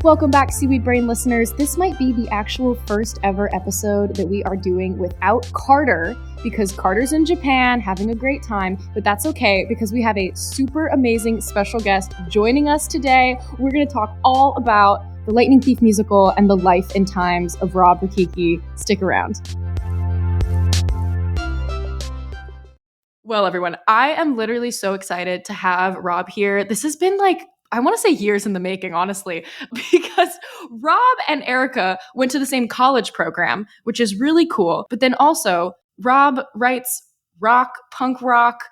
Welcome back, Seaweed Brain listeners. This might be the actual first ever episode that we are doing without Carter, because Carter's in Japan having a great time, but that's okay because we have a super amazing special guest joining us today. We're going to talk all about the Lightning Thief musical and the life and times of Rob Rokicki. Stick around. Well, everyone, I am literally so excited to have Rob here. This has been I want to say years in the making, honestly, because Rob and Erica went to the same college program, which is really cool. But then also, Rob writes punk rock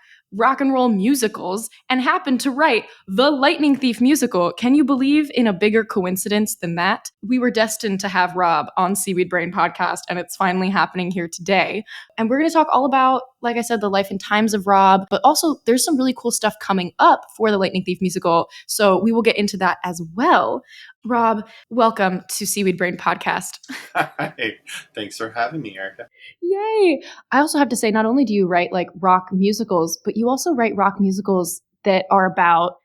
and roll musicals and happened to write the Lightning Thief musical. Can you believe in a bigger coincidence than that? We were destined to have Rob on Seaweed Brain podcast, and it's finally happening here today. And we're going to talk all about, like I said, the life and times of Rob, but also there's some really cool stuff coming up for the Lightning Thief musical. So we will get into that as well. Rob, welcome to Seaweed Brain podcast. Hi, thanks for having me, Erica. Yay. I also have to say, not only do you write rock musicals, but you also write rock musicals that are about,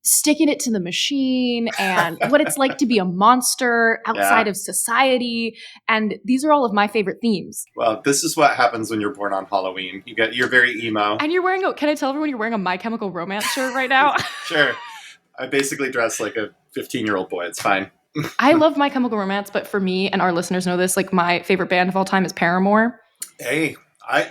sticking it to the machine and what it's like to be a monster outside of society. And these are all of my favorite themes. Well, this is what happens when you're born on Halloween. You're very emo. And you're wearing can I tell everyone you're wearing a My Chemical Romance shirt right now? Sure. I basically dress like a 15-year-old boy. It's fine. I love My Chemical Romance, but for me, and our listeners know this, my favorite band of all time is Paramore. Hey, I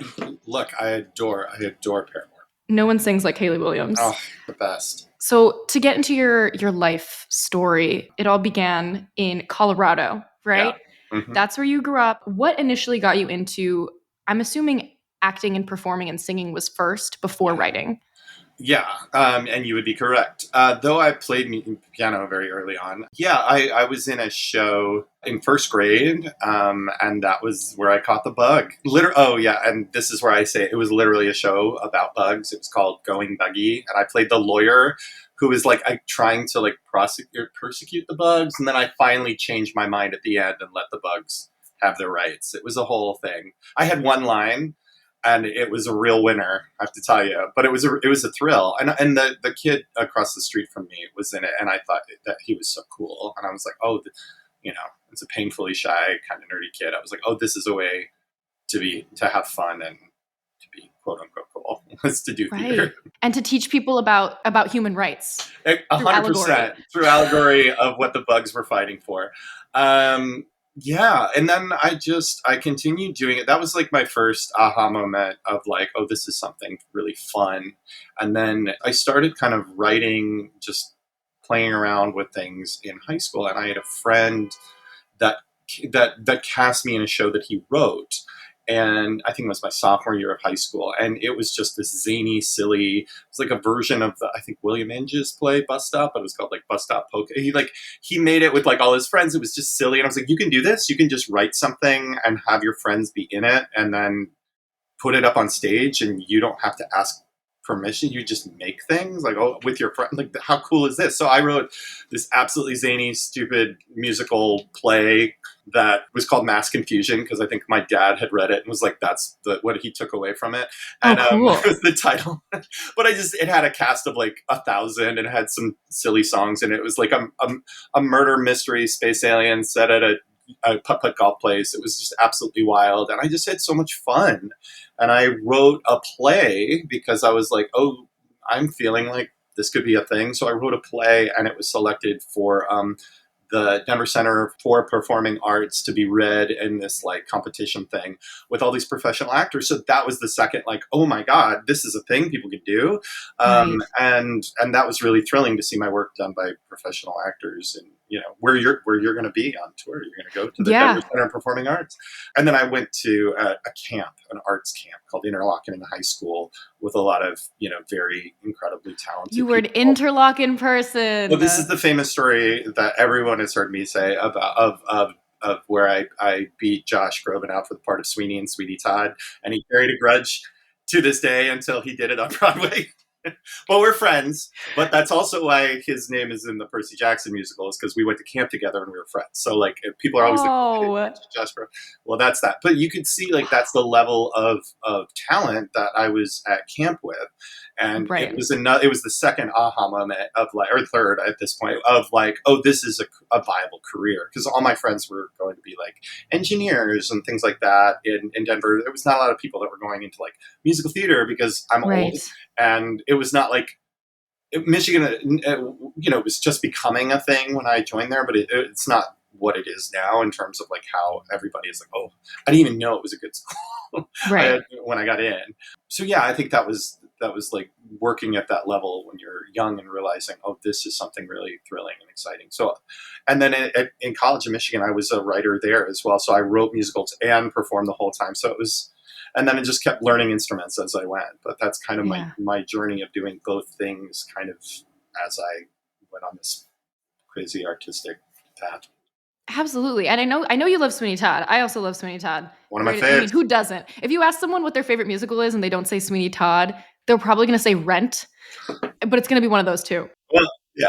adore Paramore. No one sings like Hayley Williams. Oh, the best. So to get into your life story, it all began in Colorado, right? Yeah. Mm-hmm. That's where you grew up. What initially got you into, I'm assuming acting and performing and singing was first before writing? Yeah, and you would be correct. Though I played piano very early on. Yeah, I was in a show in first grade, and that was where I caught the bug. And this is where I say it was literally a show about bugs. It was called Going Buggy, and I played the lawyer who was trying to persecute the bugs, and then I finally changed my mind at the end and let the bugs have their rights. It was a whole thing. I had one line. And it was a real winner, I have to tell you. But it was a thrill. And the kid across the street from me was in it, and I thought that he was so cool. And I was like, it's a painfully shy, kind of nerdy kid. I was like, oh, this is a way to have fun and to be quote unquote cool. Was to do theater and to teach people about human rights. 100% through allegory of what the bugs were fighting for. Yeah, and then I continued doing it. That was my first aha moment of oh, this is something really fun. And then I started kind of writing, just playing around with things in high school. And I had a friend that cast me in a show that he wrote. And I think it was my sophomore year of high school. And it was just this zany, silly, it was a version of I think William Inge's play Bus Stop, but it was called Bus Stop Poker. He made it with all his friends. It was just silly. And I was like, you can do this. You can just write something and have your friends be in it and then put it up on stage, and you don't have to ask permission. You just make things with your friend. How cool is this? So I wrote this absolutely zany, stupid musical play that was called Mass Confusion, because I think my dad had read it and was like, that's what he took away from it. And cool. It was the title. But it had a cast of 1,000 and had some silly songs, and it was a murder mystery space alien set at a putt-putt golf place. It was just absolutely wild, and I just had so much fun. And I wrote a play because I was like, oh, I'm feeling like this could be a thing. So I wrote a play, and it was selected for the Denver Center for Performing Arts to be read in this competition thing with all these professional actors. So that was the second oh my God, this is a thing people could do. Right. And that was really thrilling to see my work done by professional actors, and where you're going to be on tour. You're going to go to the Denver Center of Performing Arts. And then I went to a camp, an arts camp called Interlochen in high school with a lot of, very incredibly talented You were an people. Interlochen person. Well, this is the famous story that everyone has heard me say about of where I beat Josh Groban out for the part of Sweeney and Sweetie Todd. And he carried a grudge to this day until he did it on Broadway. Well, we're friends, but that's also why his name is in the Percy Jackson musical, is because we went to camp together and we were friends. So people are always Josh Groban. Well, that's that. But you could see that's the level of talent that I was at camp with. And Right. it was the second aha moment of like, or third at this point, of like, oh, this is a viable career. Because all my friends were going to be like engineers and things like that in Denver. There was not a lot of people that were going into like musical theater because I'm Right. old, and it was not like Michigan, was just becoming a thing when I joined there, but it's not what it is now in terms of like how everybody is like, oh, I didn't even know it was a good school Right. when I got in. So yeah, I think that was like working at that level when you're young and realizing, oh, this is something really thrilling and exciting. So, and then in college in Michigan, I was a writer there as well. So I wrote musicals and performed the whole time. So it was, and then I just kept learning instruments as I went. But that's kind of my journey of doing both things kind of as I went on this crazy artistic path. Absolutely. And I know you love Sweeney Todd. I also love Sweeney Todd. One of my I favorites. mean, who doesn't? If you ask someone what their favorite musical is and they don't say Sweeney Todd, they're probably going to say Rent, but it's going to be one of those two. Well, yeah.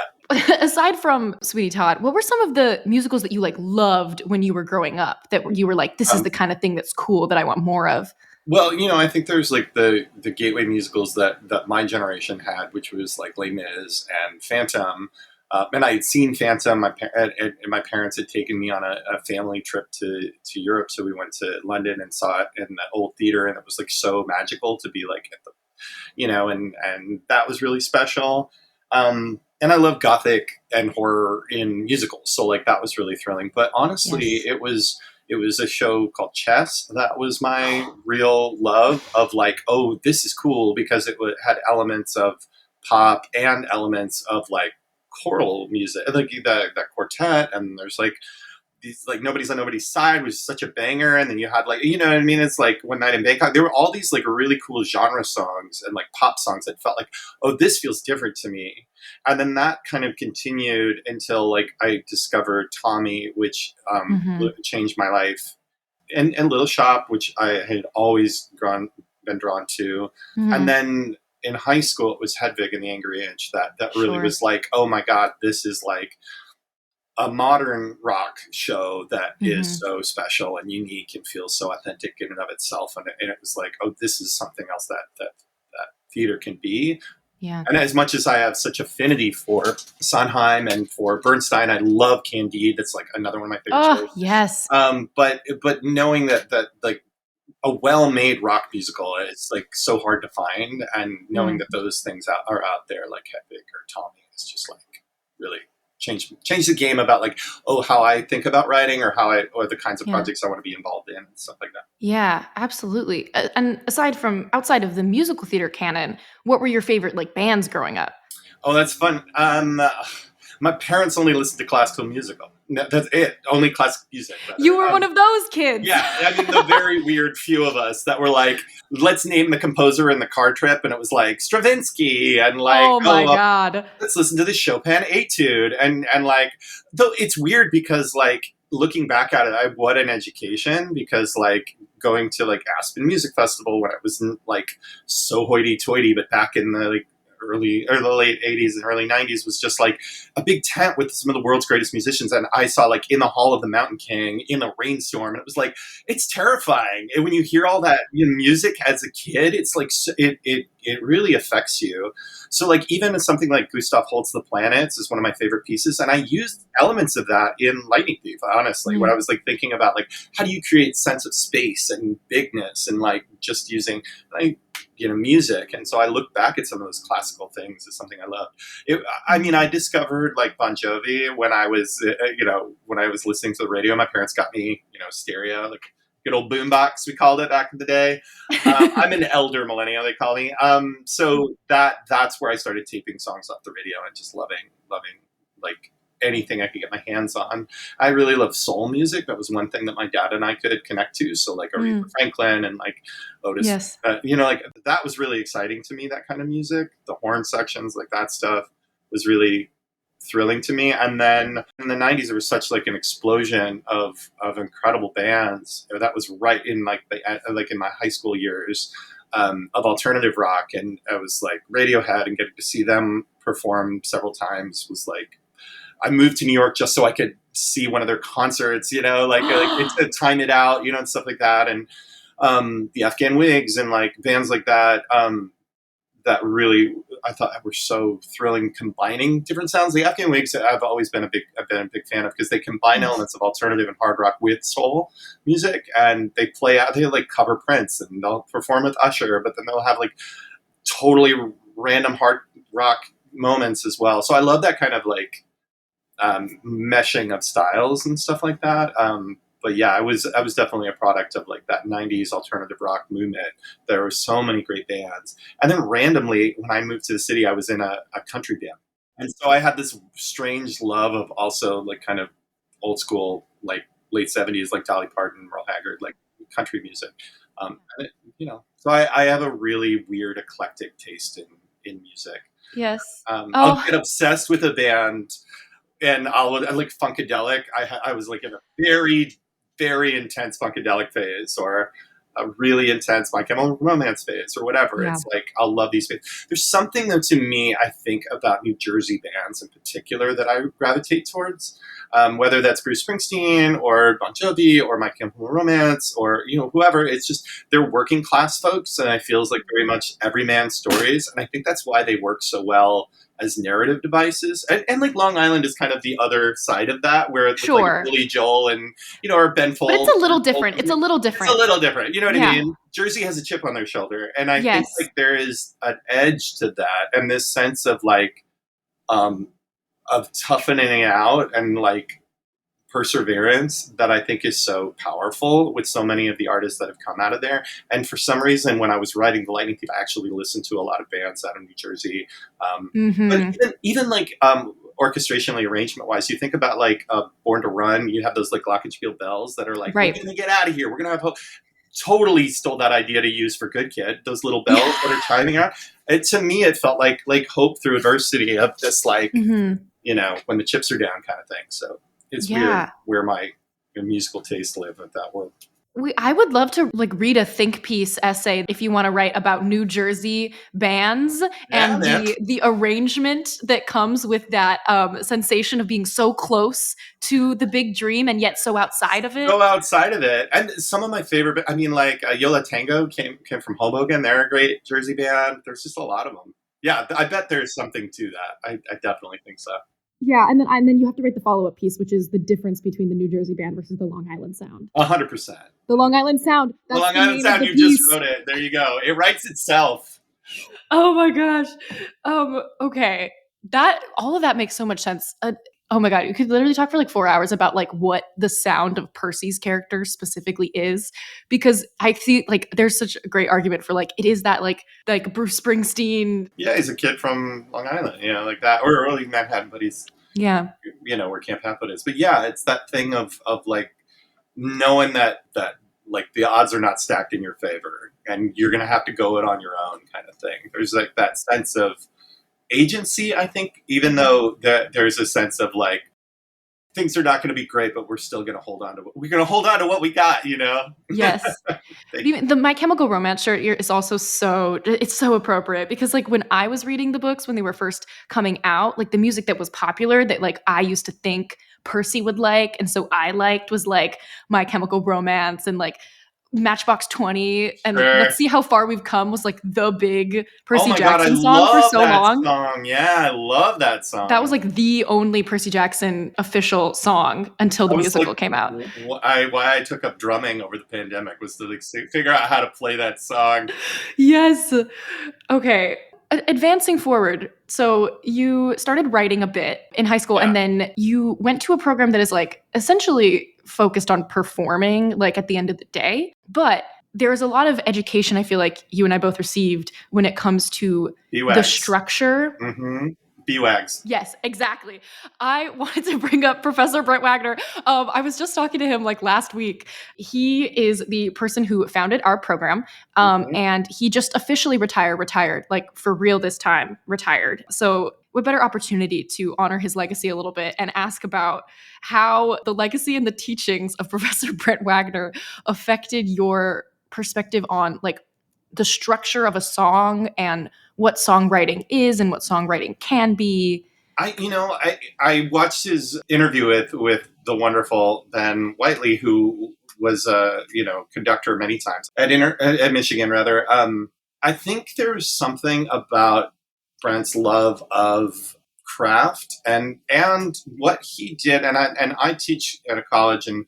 Aside from Sweeney Todd, what were some of the musicals that you like loved when you were growing up that you were like, this is the kind of thing that's cool that I want more of? Well, I think there's like the gateway musicals that my generation had, which was like Les Mis and Phantom. And I had seen Phantom. And my parents had taken me on a family trip to Europe, so we went to London and saw it in the old theater, and it was like so magical to be like at the, and that was really special. And I love Gothic and horror in musicals, so like that was really thrilling. But honestly, it was a show called Chess. That was my real love of like, oh, this is cool because it had elements of pop and elements of like choral music, like that quartet, and there's like these like Nobody's on Nobody's Side was such a banger, and then you had like, you know what I mean, it's like One Night in Bangkok. There were all these like really cool genre songs and like pop songs that felt like, oh, this feels different to me. And then that kind of continued until like I discovered Tommy, which changed my life, and Little Shop, which I had always been drawn to. And then in high school, it was Hedwig and the Angry Inch that really was like, oh my God, this is like a modern rock show that is so special and unique and feels so authentic in and of itself. And it was like, oh, this is something else that theater can be. Yeah. And as much as I have such affinity for Sondheim and for Bernstein, I love Candide. That's like another one of my favorite shows. Yes. But knowing that like a well-made rock musical, it's like so hard to find, and knowing that those things are out there, like Hedwig or Tommy, is just like really change the game about like, oh, how I think about writing or or the kinds of projects I want to be involved in and stuff like that. Yeah, absolutely. And outside of the musical theater canon, what were your favorite like bands growing up? Oh, that's fun. My parents only listened to classical musical. That's it. Only classical music. You were one of those kids. Yeah. I mean, the very weird few of us that were like, let's name the composer in the car trip. And it was like Stravinsky and like, oh my God. Let's listen to the Chopin etude. And like, though it's weird because like looking back at it, what an education, because like going to like Aspen Music Festival when it wasn't like so hoity toity, but back in the like early or the late 80s and early 90s was just like a big tent with some of the world's greatest musicians, and I saw like in the Hall of the Mountain King in a rainstorm, and it was like, it's terrifying. And when you hear all that music as a kid, it's like it really affects you. So like even something like Gustav Holst's The Planets is one of my favorite pieces, and I used elements of that in Lightning Thief, honestly, when I was like thinking about like how do you create sense of space and bigness and like just using like music. And so I look back at some of those classical things as something I loved. I mean, I discovered like Bon Jovi when I was when I was listening to the radio. My parents got me stereo, like good old boombox, we called it back in the day. I'm an elder millennial, they call me. So that's where I started taping songs off the radio and just loving like anything I could get my hands on. I really love soul music. That was one thing that my dad and I could connect to. So like Aretha Franklin and like Otis, like that was really exciting to me, that kind of music. The horn sections, like that stuff was really thrilling to me. And then in the 90s, there was such like an explosion of incredible bands. That was right in like in my high school years of alternative rock. And I was like Radiohead, and getting to see them perform several times was like, I moved to New York just so I could see one of their concerts, like time it out, and stuff like that. And the Afghan Wigs and like bands like that. that really I thought were so thrilling, combining different sounds. The Afghan Wigs I've been a big fan of because they combine Yes. elements of alternative and hard rock with soul music, and they like cover Prince, and they'll perform with Usher, but then they'll have like totally random hard rock moments as well. So I love that kind of like meshing of styles and stuff like that. But yeah, I was definitely a product of like that '90s alternative rock movement. There were so many great bands, and then randomly, when I moved to the city, I was in a country band, and so I had this strange love of also like kind of old school, like late '70s, like Dolly Parton, Merle Haggard, like country music. And so I have a really weird eclectic taste in music. Yes. I'll Oh, get obsessed with a band, and I like funkadelic. I was like in a very, very intense funkadelic phase, or a really intense My Chemical Romance phase, or whatever. yeah. It's like I'll love these bands. There's something though to me, I think, about New Jersey bands in particular that I gravitate towards. Whether that's Bruce Springsteen or Bon Jovi or My Chemical Romance or whoever, it's just they're working class folks, and it feels like very much everyman stories, and I think that's why they work so well as narrative devices. And like Long Island is kind of the other side of that, where it's like Sure. Billy Joel and or Ben But it's Folds. a little different. It's a little It's a different. little different. You know what I Yeah. mean? Jersey has a chip on their shoulder, and I think Yes. like there is an edge to that, and this sense of like of toughening out and like perseverance that I think is so powerful with so many of the artists that have come out of there. And for some reason, when I was writing The Lightning Thief, I actually listened to a lot of bands out of New Jersey. But Mm-hmm. even like orchestrationally, arrangement wise, you think about like Born to Run, you have those like glockenspiel bells that are like, we're Right. going to get out of here. We're going to have hope. Totally stole that idea to use for Good Kid. Those little bells Yeah. that are chiming out. To me, it felt like hope through adversity of this like, Mm-hmm. when the chips are down kind of thing. So it's weird Yeah. where my musical tastes live at that world. I would love to like read a think piece essay if you want to write about New Jersey bands Yeah, and man. the arrangement that comes with that sensation of being so close to the big dream and yet so outside of it. Go outside of it. And some of my favorite, I mean, like Yola Tango came from Hoboken. They're a great Jersey band. There's just a lot of them. Yeah, I bet there's something to that. I definitely think so. Yeah, and then you have to write the follow-up piece, which is the difference between the New Jersey band versus the Long Island Sound. 100%. The Long Island Sound. The That's Long the Island name Sound, of the you just piece. wrote it. There you go. It writes itself. Oh my gosh. Okay. That all of that makes so much sense. Oh my god, you could literally talk for like 4 hours about like what the sound of Percy's character specifically is, because I see like there's such a great argument for like it is that like Bruce Springsteen. Yeah, he's a kid from Long Island, like that, or early Manhattan, but he's Yeah. where Camp Halffoot is. But yeah, it's that thing of like knowing that like the odds are not stacked in your favor, and you're gonna have to go it on your own kind of thing. There's like that sense of agency, I think, even though there's a sense of like things are not going to be great, but we're still going to hold on to what we got, Yes. Even the My Chemical Romance shirt is also it's so appropriate, because like when I was reading the books when they were first coming out, like the music that was popular that like I used to think Percy would like and so I liked was like My Chemical Romance and like Matchbox 20 and Sure. Let's See How Far We've Come was like the big Oh Percy my God, I Jackson song for love so that long. song. Yeah, I love that song. That was like the only Percy Jackson official song until the That was, musical like, came out. why I took up drumming over the pandemic was to like figure out how to play that song. Yes. Okay. Advancing forward, so you started writing a bit in high school, Yeah. and then you went to a program that is like essentially focused on performing, like at the end of the day. But there's a lot of education I feel like you and I both received when it comes to the B-Wags. structure. Mm-hmm. B-Wags. Yes, exactly. I wanted to bring up Professor Brent Wagner. I was just talking to him like last week. He is the person who founded our program, and he just officially retired, like for real this time, retired. So what better opportunity to honor his legacy a little bit and ask about how the legacy and the teachings of Professor Brent Wagner affected your perspective on like the structure of a song and what songwriting is and what songwriting can be. I watched his interview with the wonderful Ben Whiteley, who was a conductor many times at Michigan rather. I think there's something about Brent's love of craft and what he did. And I teach at a college, and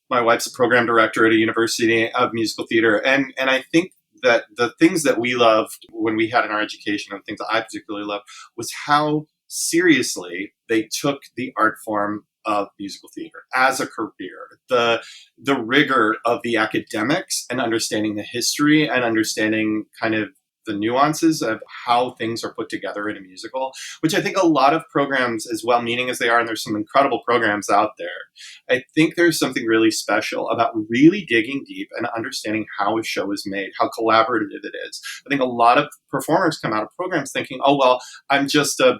my wife's a program director at a university of musical theater. And I think that the things that we loved when we had in our education, and things that I particularly loved, was how seriously they took the art form of musical theater as a career. The rigor of the academics and understanding the history and understanding kind of the nuances of how things are put together in a musical, which I think a lot of programs, as well meaning as they are, and there's some incredible programs out there, I think there's something really special about really digging deep and understanding how a show is made, how collaborative it is. I think a lot of performers come out of programs thinking, oh, well, I'm just a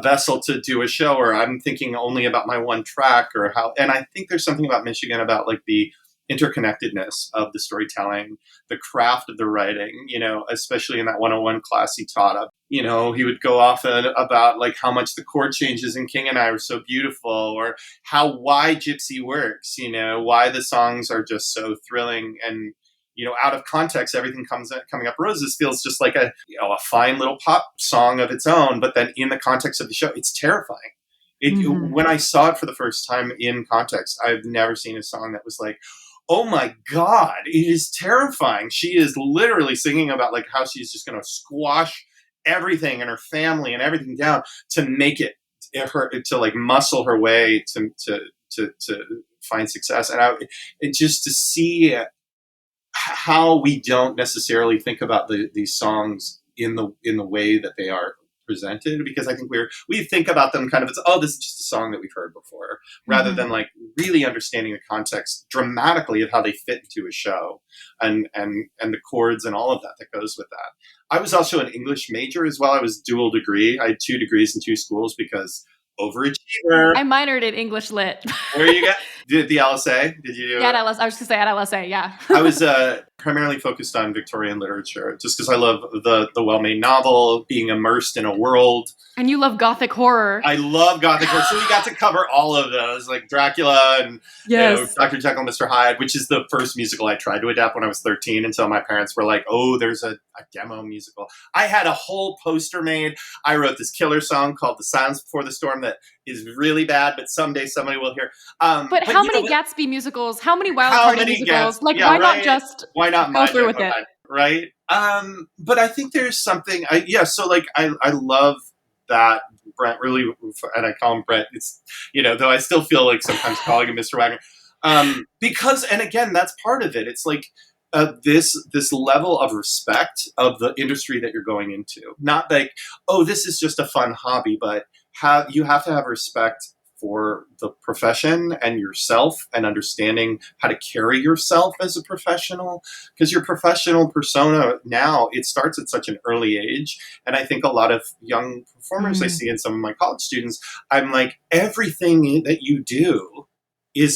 vessel to do a show, or I'm thinking only about my one track, or how. And I think there's something about Michigan about like the interconnectedness of the storytelling, the craft of the writing, especially in that 101 class he taught up. He would go off about like how much the chord changes in King and I were so beautiful, or why Gypsy works, why the songs are just so thrilling. And out of context, everything coming up roses feels just like a fine little pop song of its own, but then in the context of the show, it's terrifying. When I saw it for the first time in context, I've never seen a song that was like, oh my God, it is terrifying. She is literally singing about like how she's just going to squash everything and her family and everything down to make it to like muscle her way to find success. And just to see how we don't necessarily think about these songs in the way that they are presented, because I think we think about them kind of as, oh, this is just a song that we've heard before, rather than like really understanding the context dramatically of how they fit into a show and the chords and all of that goes with that. I was also an English major as well. I was dual degree. I had 2 degrees in 2 schools because overachiever. I minored in English lit. Where you got? Did the LSA? Did you do Yeah, I was going to say at LSA, yeah. I was primarily focused on Victorian literature, just because I love the well-made novel, being immersed in a world. And you love Gothic horror. I love Gothic horror. So we got to cover all of those, like Dracula and Dr. Jekyll and Mr. Hyde, which is the first musical I tried to adapt when I was 13, until my parents were like, oh, there's a demo musical. I had a whole poster made. I wrote this killer song called The Silence Before the Storm that is really bad, but someday somebody will hear. But how many Gatsby musicals? How many Wild Party musicals? Why not go through with it? Right? But I think there's something. So I love that Brent really, and I call him Brent. It's though I still feel like sometimes calling him Mr. Wagner, because, and again, that's part of it. It's like this level of respect of the industry that you're going into. Not like, oh, this is just a fun hobby, but you have to have respect for the profession and yourself, and understanding how to carry yourself as a professional, because your professional persona now, it starts at such an early age. And I think a lot of young performers I see in some of my college students, I'm like, everything that you do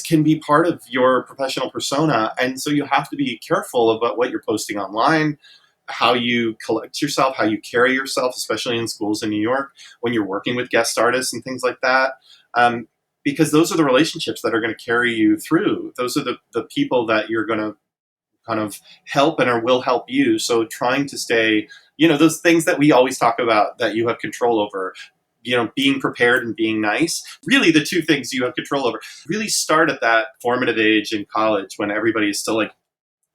can be part of your professional persona. And so you have to be careful about what you're posting online, how you collect yourself, how you carry yourself, especially in schools in New York, when you're working with guest artists and things like that. Because those are the relationships that are going to carry you through. Those are the people that you're going to kind of help and or will help you. So trying to stay, those things that we always talk about that you have control over, being prepared and being nice, really the 2 things you have control over, really start at that formative age in college when everybody is still like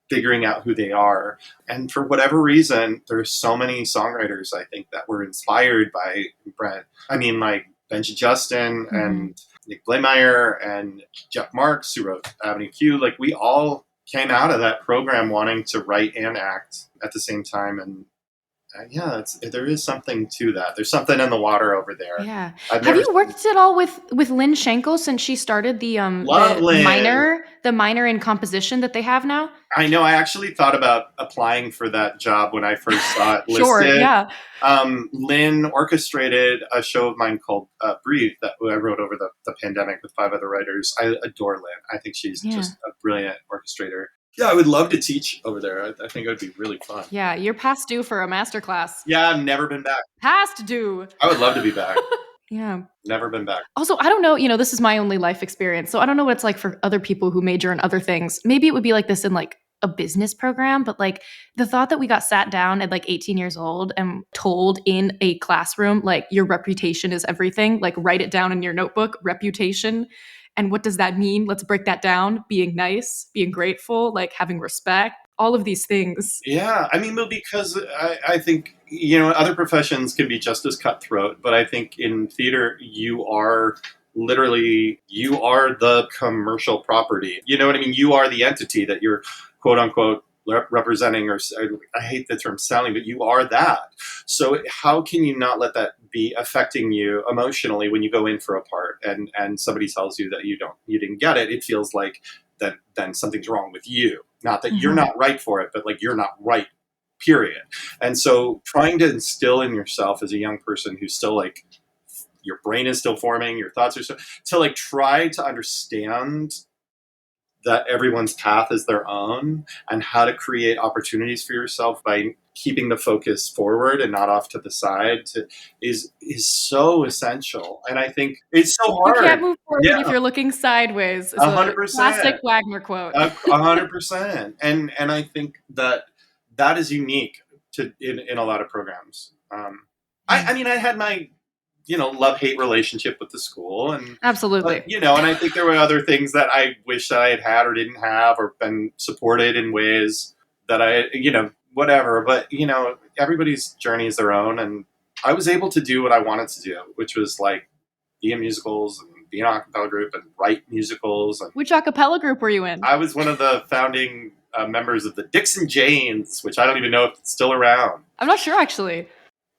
figuring out who they are. And for whatever reason, there's so many songwriters, I think, that were inspired by Brent. I mean, like Benji Justin and Nick Blameyer and Jeff Marks, who wrote Avenue Q. Like, we all came out of that program wanting to write and act at the same time. And there is something to that. There's something in the water over there. Yeah. Have you worked at all with Lynn Schenkel since she started the minor in composition that they have now? I know. I actually thought about applying for that job when I first saw it listed. Sure, yeah. Lynn orchestrated a show of mine called Breathe that I wrote over the pandemic with 5 other writers. I adore Lynn. I think she's just a brilliant orchestrator. Yeah, I would love to teach over there. I think it would be really fun. Yeah, you're past due for a masterclass. Yeah, I've never been back. Past due. I would love to be back. Yeah. Never been back. Also, I don't know, this is my only life experience, so I don't know what it's like for other people who major in other things. Maybe it would be like this in like a business program, but like the thought that we got sat down at like 18 years old and told in a classroom, like your reputation is everything, like write it down in your notebook, reputation. And what does that mean? Let's break that down. Being nice, being grateful, like having respect, all of these things. Yeah, I mean, well, because I think, you know, other professions can be just as cutthroat, but I think in theater, you are the commercial property. You know what I mean? You are the entity that you're quote unquote representing, or I hate the term selling, but you are that. So how can you not let that be affecting you emotionally when you go in for a part and somebody tells you that you didn't get it? It feels like that then something's wrong with you. Not that you're not right for it, but like you're not right, period. And so trying to instill in yourself as a young person who's still like, your brain is still forming, your thoughts are still, to like try to understand that everyone's path is their own and how to create opportunities for yourself by keeping the focus forward and not off to the side is so essential. And I think it's so You hard. can't move forward Yeah, if you're looking sideways. Is a 100%. classic Wagner quote. 100%. And I think that is unique to in a lot of programs. I mean, I had my, you know, love-hate relationship with the school, and Absolutely. you know, and I think there were other things that I wish that I had or didn't have, or been supported in ways that I, you know, whatever. But you know, everybody's journey is their own, and I was able to do what I wanted to do, which was like be in musicals and be in an a cappella group and write musicals. And which a cappella group were you in? I was one of the founding members of the Dixon Janes, which I don't even know if it's still around. I'm not sure, actually.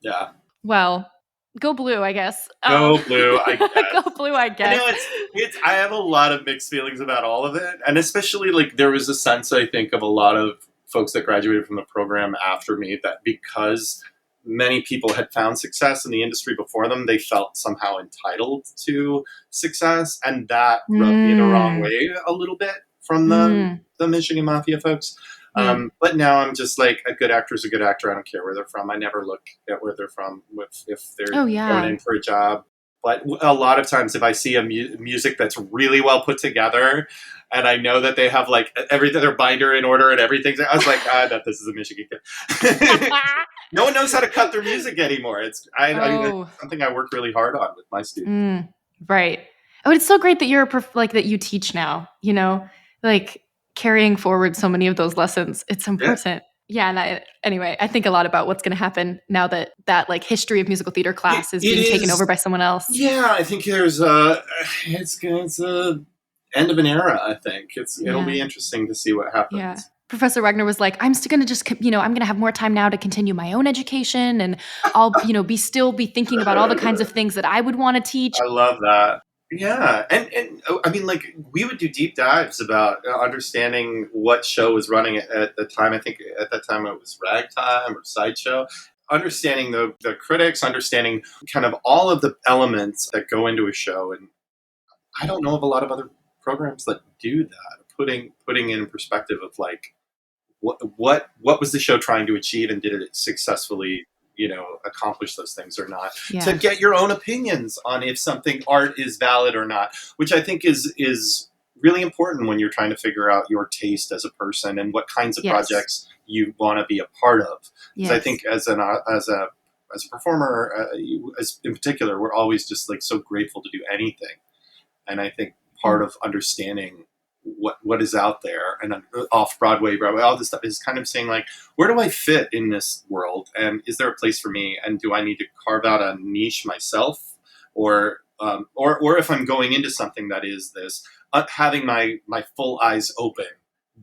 Yeah. Well, go blue, I guess. Go blue, I guess. Go blue, I guess. I know I have a lot of mixed feelings about all of it. And especially like there was a sense, I think, of a lot of folks that graduated from the program after me that because many people had found success in the industry before them, they felt somehow entitled to success. And that rubbed me the wrong way a little bit from the Michigan Mafia folks. But now I'm just like, a good actor is a good actor. I don't care where they're from. I never look at where they're from if they're going in for a job. But a lot of times if I see a music that's really well put together and I know that they have like everything, their binder in order and everything, I was like, I bet this is a Michigan kid. No one knows how to cut their music anymore. It's something I work really hard on with my students. Right. Oh, it's so great that you're that you teach now, you know, like carrying forward so many of those lessons. It's important. Yeah. And anyway, I think a lot about what's going to happen now that like history of musical theater class is being taken over by someone else. Yeah. I think there's it's a end of an era. I think it'll be interesting to see what happens. Yeah. Professor Wagner was like, I'm still going to just, I'm going to have more time now to continue my own education, and I'll, be thinking about all the kinds of things that I would want to teach. I love that. Yeah. And I mean, like, we would do deep dives about understanding what show was running at the time. I think at that time it was Ragtime or Sideshow. Understanding the critics, understanding kind of all of the elements that go into a show. And I don't know of a lot of other programs that do that, putting in perspective of like, what was the show trying to achieve, and did it successfully, accomplish those things or not? Yeah. To get your own opinions on if something art is valid or not, which I think is really important when you're trying to figure out your taste as a person and what kinds of projects you want to be a part of. Because I think as a performer, as in particular, we're always just like so grateful to do anything. And I think part of understanding what is out there and off Broadway, all this stuff is kind of saying like, where do I fit in this world? And is there a place for me? And do I need to carve out a niche myself? Or if I'm going into something that is this, having my full eyes open,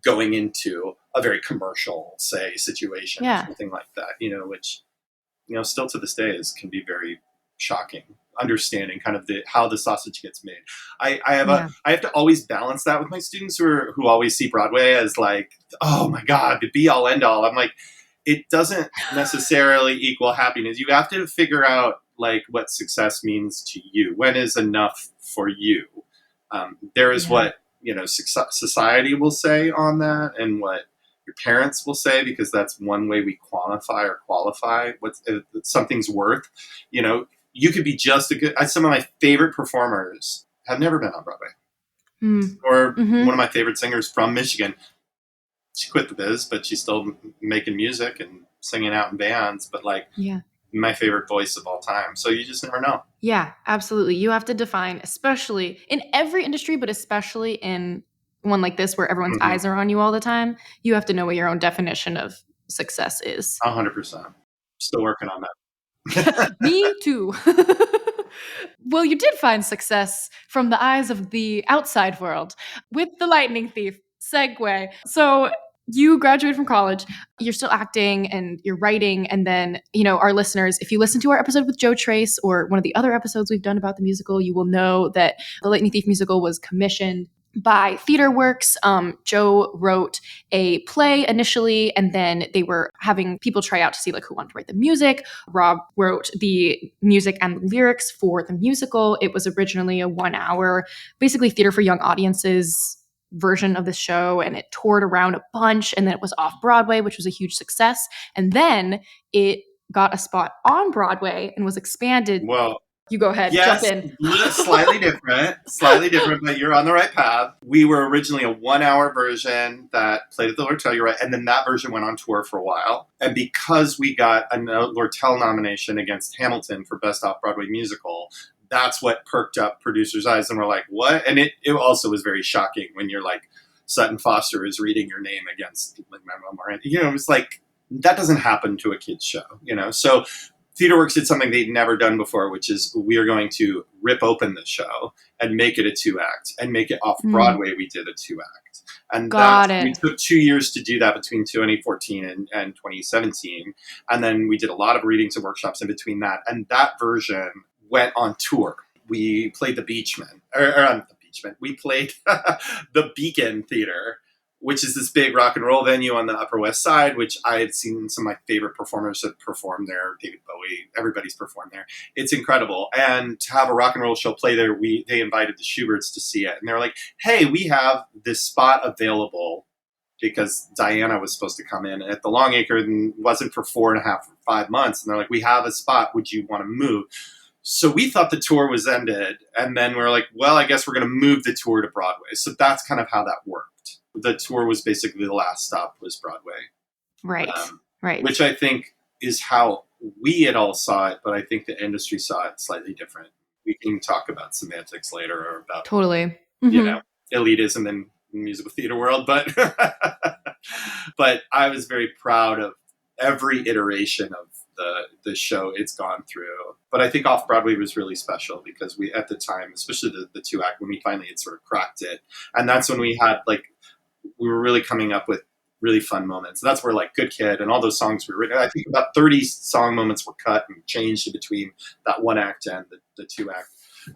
going into a very commercial, say, situation, or something like that, which, still to this day can be very shocking. Understanding kind of how the sausage gets made. I have to always balance that with my students who always see Broadway as like, oh my God, the be all end all. I'm like, it doesn't necessarily equal happiness. You have to figure out like what success means to you. When is enough for you? There is what, society will say on that, and what your parents will say, because that's one way we quantify or qualify what something's worth. You could be just some of my favorite performers have never been on Broadway. Or one of my favorite singers from Michigan she quit the biz, but she's still making music and singing out in bands. But like, Yeah. my favorite voice of all time. So you just never know. Yeah, absolutely. You have to define, especially in every industry, but especially in one like this where everyone's eyes are on you all the time. You have to know what your own definition of success is. 100%. Still working on that. Me too. Well, you did find success from the eyes of the outside world with The Lightning Thief. Segue. So you graduated from college, you're still acting and you're writing. And then, our listeners, if you listen to our episode with Joe Trace or one of the other episodes we've done about the musical, you will know that the Lightning Thief musical was commissioned by Theater Works. Joe wrote a play initially, and then they were having people try out to see like who wanted to write the music. Rob wrote the music and the lyrics for the musical. It was originally a 1 hour, basically theater for young audiences version of the show, and it toured around a bunch, and then it was off Broadway, which was a huge success. And then it got a spot on Broadway and was expanded. Well, you go ahead, yes, jump in. slightly different, but you're on the right path. We were originally a 1 hour version that played at the Lortel, you're right, and then that version went on tour for a while. And because we got a Lortel nomination against Hamilton for Best Off-Broadway Musical, that's what perked up producers' eyes, and we're like, what? And it also was very shocking when you're like, Sutton Foster is reading your name against like Manuel Miranda. It was like, that doesn't happen to a kid's show, So TheaterWorks did something they'd never done before, which is we are going to rip open the show and make it a 2-act, and make it off Broadway. We did a 2-act. And we took 2 years to do that between 2014 and 2017. And then we did a lot of readings and workshops in between that. And that version went on tour. We played the Beachmen, we played the Beacon Theater, which is this big rock and roll venue on the Upper West Side, which I had seen some of my favorite performers that performed there. David Bowie, everybody's performed there. It's incredible. And to have a rock and roll show play there, they invited the Schuberts to see it. And they were like, hey, we have this spot available, because Diana was supposed to come in at the Longacre and wasn't for 4.5 or 5 months. And they're like, we have a spot. Would you want to move? So we thought the tour was ended. And then we were like, well, I guess we're going to move the tour to Broadway. So that's kind of how that worked. The tour was basically the last stop was Broadway. Right. Right. Which I think is how we had all saw it, but I think the industry saw it slightly different. We can talk about semantics later, or about totally elitism in the musical theater world, but but I was very proud of every iteration of the show it's gone through. But I think Off Broadway was really special because we, at the time, especially the 2-act, when we finally had sort of cracked it, and that's when we had we were really coming up with really fun moments. That's where Good Kid and all those songs were written. I think about 30 song moments were cut and changed in between that 1-act and the 2-act.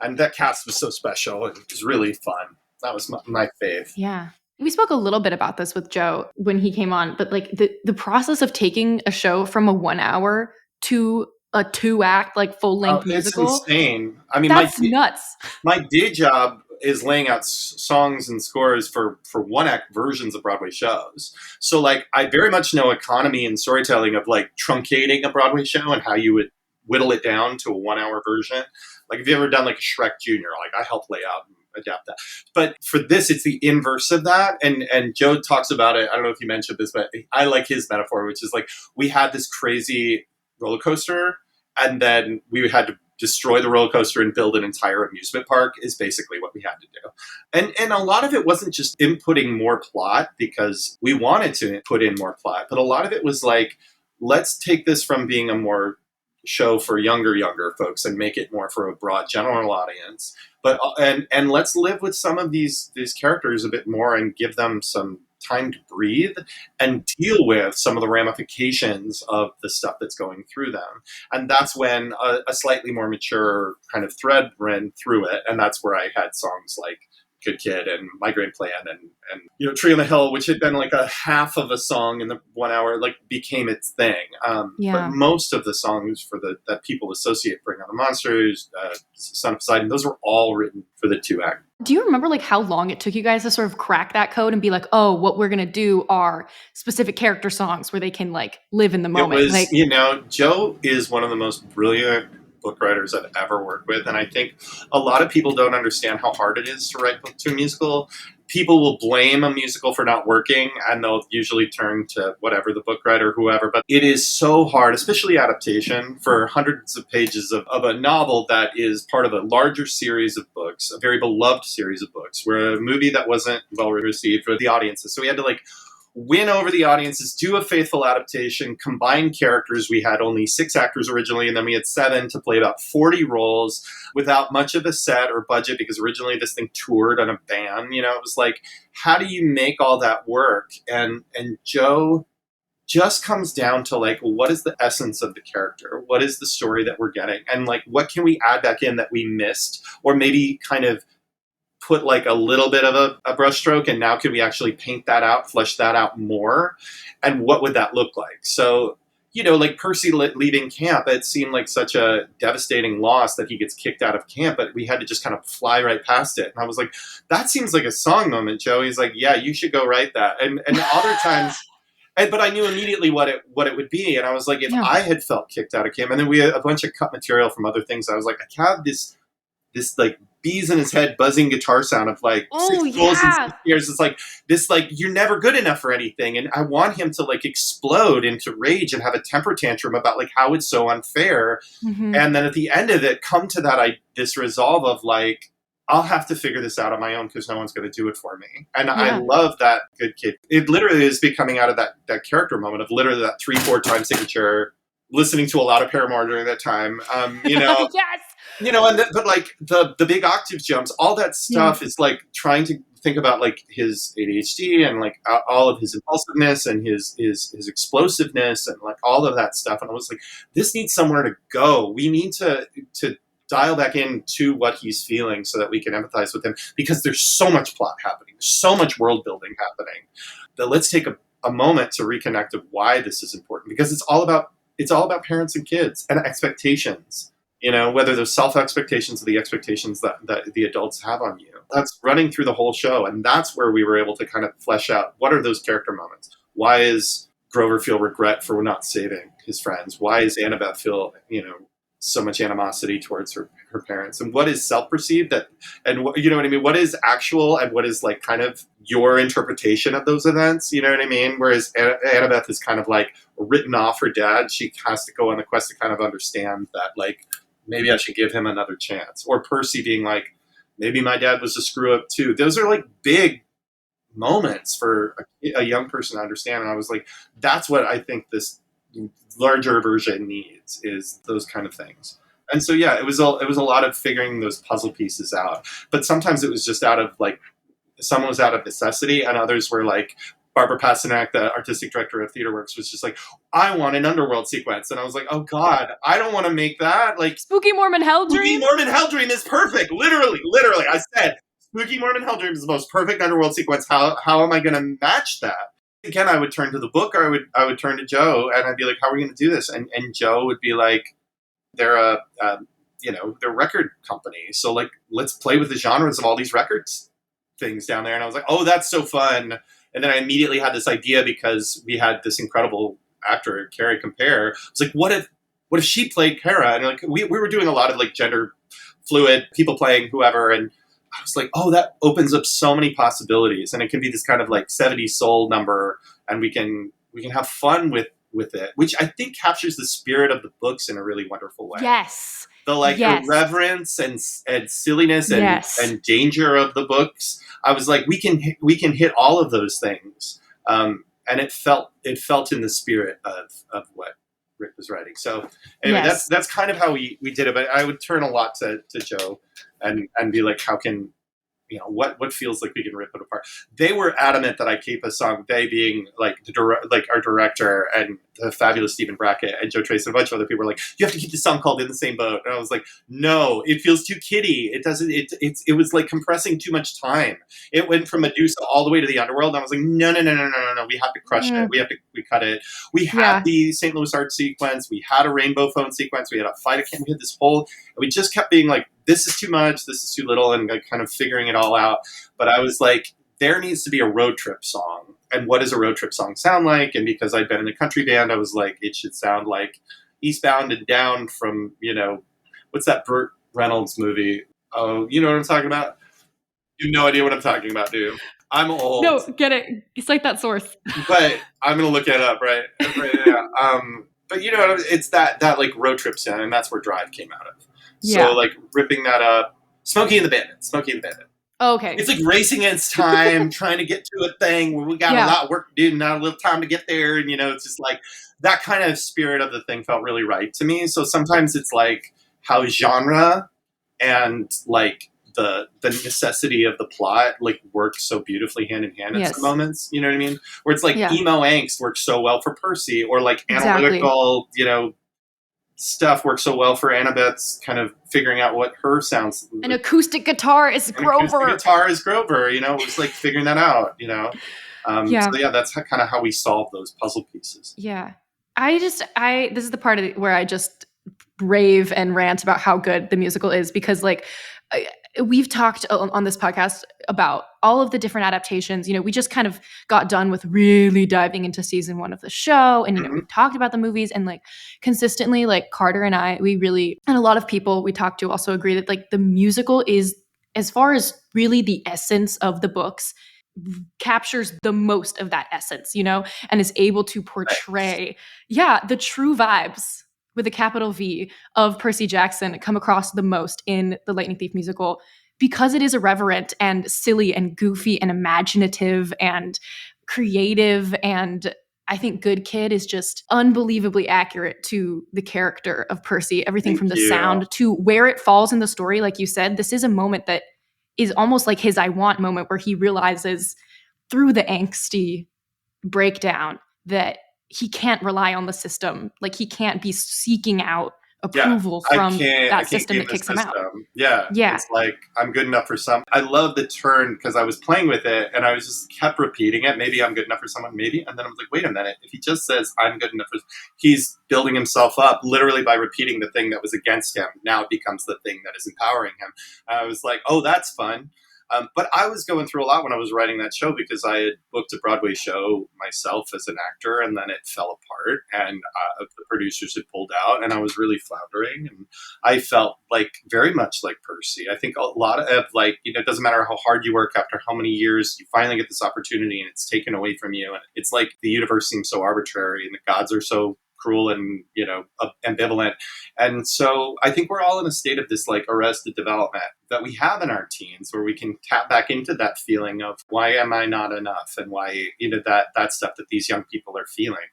And that cast was so special. It was really fun. That was my fave. Yeah. We spoke a little bit about this with Joe when he came on, but the process of taking a show from a 1 hour to a 2-act, full-length musical. It's insane. I mean, that's nuts. My day job is laying out songs and scores for 1-act versions of Broadway shows. So I very much know economy and storytelling of truncating a Broadway show and how you would whittle it down to a 1 hour version. If you ever done a Shrek Jr., I helped lay out and adapt that. But for this, it's the inverse of that. And Joe talks about it. I don't know if you mentioned this, but I like his metaphor, which is we had this crazy roller coaster, and then we had to destroy the roller coaster and build an entire amusement park is basically what we had to do. And a lot of it wasn't just inputting more plot because we wanted to put in more plot, but a lot of it was let's take this from being a more show for younger folks and make it more for a broad general audience. But and let's live with some of these characters a bit more and give them some time to breathe and deal with some of the ramifications of the stuff that's going through them. And that's when a slightly more mature kind of thread ran through it. And that's where I had songs like Good Kid and Migraine Plan and Tree on the Hill, which had been a half of a song in the 1 hour, became its thing. But most of the songs that people associate Bring On the Monsters, Son of Poseidon, those were all written for the 2-act. Do you remember how long it took you guys to sort of crack that code and be oh, what we're going to do are specific character songs where they can live in the moment? It was, Joe is one of the most brilliant book writers I've ever worked with. And I think a lot of people don't understand how hard it is to write book to a musical people will blame a musical for not working, and they'll usually turn to whatever, the book writer, whoever. But it is so hard, especially adaptation, for hundreds of pages of a novel that is part of a larger series of books, a very beloved series of books, where a movie that wasn't well received for the audiences. So we had to like win over the audiences, do a faithful adaptation, combine characters. We had only 6 actors originally, and then we had 7 to play about 40 roles without much of a set or budget, because originally this thing toured on a van. You know, it was like, how do you make all that work? And Joe just comes down to like, what is the essence of the character? What is the story that we're getting? And like, what can we add back in that we missed, or maybe kind of put like a little bit of a brushstroke, and now can we actually paint that out, flesh that out more? And what would that look like? So, you know, like Percy leaving camp, it seemed like such a devastating loss that he gets kicked out of camp, but we had to just kind of fly right past it. And I was like, that seems like a song moment, Joe. He's like, yeah, you should go write that. And other times, but I knew immediately what it would be. And I was like, if I had felt kicked out of camp, and then we had a bunch of cut material from other things, I was like, I have this like bees in his head buzzing guitar sound of like 6 bulls and 6 years. It's like this, like, you're never good enough for anything. And I want him to like explode into rage and have a temper tantrum about like how it's so unfair. Mm-hmm. And then at the end of it, come to that this resolve of like, I'll have to figure this out on my own because no one's going to do it for me. And I love that good kid. It literally is becoming out of that character moment of literally that 3-4 time signature, listening to a lot of Paramore during that time. You know, yes. You know, but like the big octave jumps, all that stuff is like trying to think about like his ADHD and like all of his impulsiveness and his explosiveness and like all of that stuff. And I was like, this needs somewhere to go. We need to dial back into what he's feeling so that we can empathize with him, because there's so much plot happening. There's so much world building happening that let's take a moment to reconnect of why this is important, because it's all about parents and kids and expectations. You know, whether those self-expectations or the expectations that the adults have on you. That's running through the whole show. And that's where we were able to kind of flesh out, what are those character moments? Why is Grover feel regret for not saving his friends? Why is Annabeth feel, you know, so much animosity towards her parents? And what is self-perceived and you know what I mean? What is actual and what is like kind of your interpretation of those events? You know what I mean? Whereas Annabeth is kind of like written off her dad. She has to go on the quest to kind of understand that like, maybe I should give him another chance. Or Percy being like, maybe my dad was a screw up too. Those are like big moments for a young person to understand. And I was like, that's what I think this larger version needs, is those kind of things. And so, yeah, it was a lot of figuring those puzzle pieces out. But sometimes it was just out of like, some was out of necessity, and others were like, Barbara Pasternak, the artistic director of TheaterWorks, was just like, I want an underworld sequence. And I was like, oh God, I don't want to make that. Like, Spooky Mormon Hell Dream? Spooky Mormon Hell Dream is perfect. Literally. I said, Spooky Mormon Hell Dream is the most perfect underworld sequence. How am I going to match that? Again, I would turn to the book, or I would turn to Joe, and I'd be like, how are we going to do this? And Joe would be like, they're they're a record company. So like, let's play with the genres of all these records things down there. And I was like, oh, that's so fun. And then I immediately had this idea, because we had this incredible actor, Carrie Compare. I was like, what if she played Kara? And like we were doing a lot of like gender fluid people playing whoever, and I was like, oh, that opens up so many possibilities, and it can be this kind of like 70s soul number, and we can have fun with it, which I think captures the spirit of the books in a really wonderful way. Yes. The like irreverence and silliness and danger of the books. I was like, we can hit all of those things, and it felt in the spirit of what Rick was writing. So anyway, that's kind of how we did it. But I would turn a lot to Joe and be like, how can, you know, what feels like we can rip it apart. They were adamant that I keep a song, they being like our director and the fabulous Stephen Brackett and Joe Trace and a bunch of other people were like, you have to keep the song called In the Same Boat. And I was like, no, it feels too kiddie. It doesn't, it was like compressing too much time. It went from Medusa all the way to the underworld. And I was like, no, we have to crush it. We cut it. We had the St. Louis art sequence. We had a rainbow phone sequence. We had a fight again. We had this whole, and we just kept being like, this is too much, this is too little, and like kind of figuring it all out. But I was like, there needs to be a road trip song. And what does a road trip song sound like? And because I'd been in a country band, I was like, it should sound like Eastbound and Down from, you know, what's that Burt Reynolds movie? Oh, you know what I'm talking about? You have no idea what I'm talking about, do you? I'm old. No, get it. Cite that source. But I'm gonna look it up, right? Yeah. But you know, it's that like road trip sound, and that's where Drive came out of. So like ripping that up, Smokey and the Bandit, Smokey and the Bandit. Okay. It's like racing against time, trying to get to a thing where we got a lot of work to do and not a little time to get there, and you know, it's just like that kind of spirit of the thing felt really right to me. So sometimes it's like how genre and like the necessity of the plot like works so beautifully hand in hand at some moments, you know what I mean? Where it's like emo angst works so well for Percy, or like analytical, you know, stuff works so well for Annabeth's kind of figuring out what her sounds. An acoustic guitar is Grover. Acoustic guitar is Grover, you know, it's like figuring that out, you know. So yeah, that's kind of how we solve those puzzle pieces. Yeah. This is the part of where I just rave and rant about how good the musical is, because like we've talked on this podcast about all of the different adaptations. You know, we just kind of got done with really diving into season 1 of the show, and you know, we've talked about the movies, and like consistently, like Carter and I, we really, and a lot of people we talked to also agree that like the musical is, as far as really the essence of the books, captures the most of that essence, you know, and is able to portray, the true vibes with a capital V of Percy Jackson come across the most in the Lightning Thief musical, because it is irreverent and silly and goofy and imaginative and creative. And I think Good Kid is just unbelievably accurate to the character of Percy. Everything from the sound to where it falls in the story. Like you said, this is a moment that is almost like his I Want moment, where he realizes through the angsty breakdown that he can't rely on the system. Like he can't be seeking out approval from that system that kicks him out. Yeah. It's like, I'm good enough for some. I love the turn, because I was playing with it and I was just kept repeating it. Maybe I'm good enough for someone, maybe. And then I was like, wait a minute. If he just says I'm good enough for, he's building himself up literally by repeating the thing that was against him. Now it becomes the thing that is empowering him. And I was like, oh, that's fun. But I was going through a lot when I was writing that show, because I had booked a Broadway show myself as an actor, and then it fell apart, and the producers had pulled out, and I was really floundering, and I felt like very much like Percy. I think a lot of like, you know, it doesn't matter how hard you work, after how many years you finally get this opportunity and it's taken away from you, and it's like the universe seems so arbitrary and the gods are so cruel and, you know, ambivalent. And so I think we're all in a state of this like arrested development that we have in our teens, where we can tap back into that feeling of why am I not enough, and why, you know, that stuff that these young people are feeling.